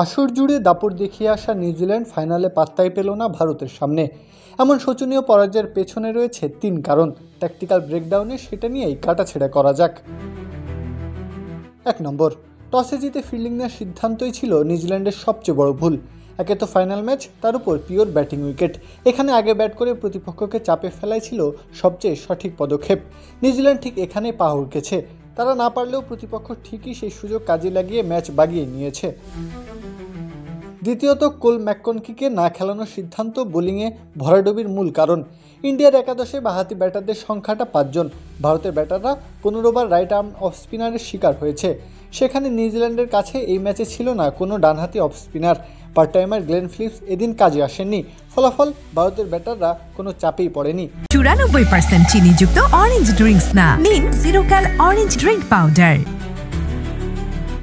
আসর জুড়ে দাপট দেখিয়ে আসা নিউজিল্যান্ড ফাইনালে পাত্তাই পেল না ভারতের সামনে। এমন শোচনীয় পরাজয়ের পেছনে রয়েছে 3 কারণ। ট্যাকটিক্যাল ব্রেকডাউনে সেটা নিয়েই কাটাছেড়া করা যাক। 1 নম্বর, টসে জিতে ফিল্ডিং নেওয়ার সিদ্ধান্তই ছিল নিউজিল্যান্ডের সবচেয়ে বড় ভুল। একে তো ফাইনাল ম্যাচ, তার উপর পিওর ব্যাটিং উইকেট। এখানে আগে ব্যাট করে প্রতিপক্ষকে চাপে ফেলাই ছিল সবচেয়ে সঠিক পদক্ষেপ। নিউজিল্যান্ড ঠিক এখানে পা হুড়কেছে। তারা না পারলেও প্রতিপক্ষ ঠিকই সেই সুযোগ কাজে লাগিয়ে ম্যাচ বাগিয়ে নিয়েছে। দ্বিতীয়ত, কোল ম্যাককনকিকে না খেলানোর সিদ্ধান্ত বোলিংয়ে ভরাডুবির মূল কারণ। ইন্ডিয়ার একাদশে বাঁহাতি ব্যাটারদের সংখ্যাটা 5 জন। ভারতের ব্যাটাররা 15 বার রাইট আর্ম অফ স্পিনারের শিকার হয়েছে। সেখানে নিউজিল্যান্ডের কাছে এই ম্যাচে ছিল না কোনো ডানহাতি off spinner. Part timer Glenn Phillips এদিন কাজে আসেননি। ফলাফল, ভারতের ব্যাটাররা কোনো চাপেই পড়েনি। 94% চিনিযুক্ত অরেঞ্জ ড্রিঙ্কস না, নিন জিরো ক্যাল অরেঞ্জ ড্রিঙ্ক পাউডার।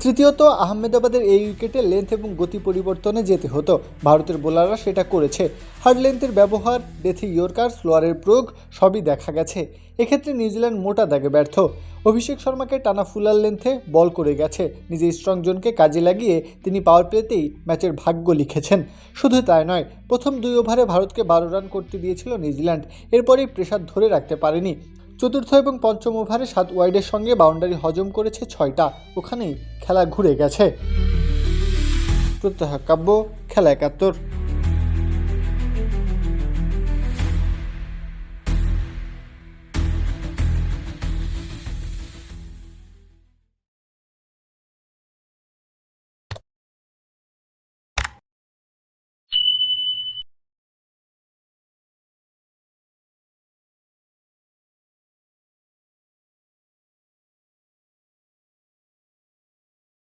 তৃতীয়ত, আহমেদাবাদের এই উইকেটে লেন্থ এবং গতি পরিবর্তনে যেতে হতো। ভারতের বোলাররা সেটা করেছে। হার্ড লেন্থের ব্যবহার, ডেথি ইয়র্কার, স্লোয়ারের প্রয়োগ সবই দেখা গেছে। এক্ষেত্রে নিউজিল্যান্ড মোটা দাগে ব্যর্থ। অভিষেক শর্মাকে টানা ফুলার লেন্থে বল করে গেছে। নিজের স্ট্রং জোনকে কাজে লাগিয়ে তিনি পাওয়ার প্লেতেই ম্যাচের ভাগ্য লিখেছেন। শুধু তাই নয়, প্রথম 2 ওভারে ভারতকে 12 রান করতে দিয়েছিল নিউজিল্যান্ড। এরপরেই প্রেসার ধরে রাখতে পারেনি। চতুর্থ এবং পঞ্চম ওভারে 7 ওয়াইডের সঙ্গে বাউন্ডারি হজম করেছে 6টা। ওখানেই খেলা ঘুরে গেছে। প্রত্যহ কাব্য, খেলা 71।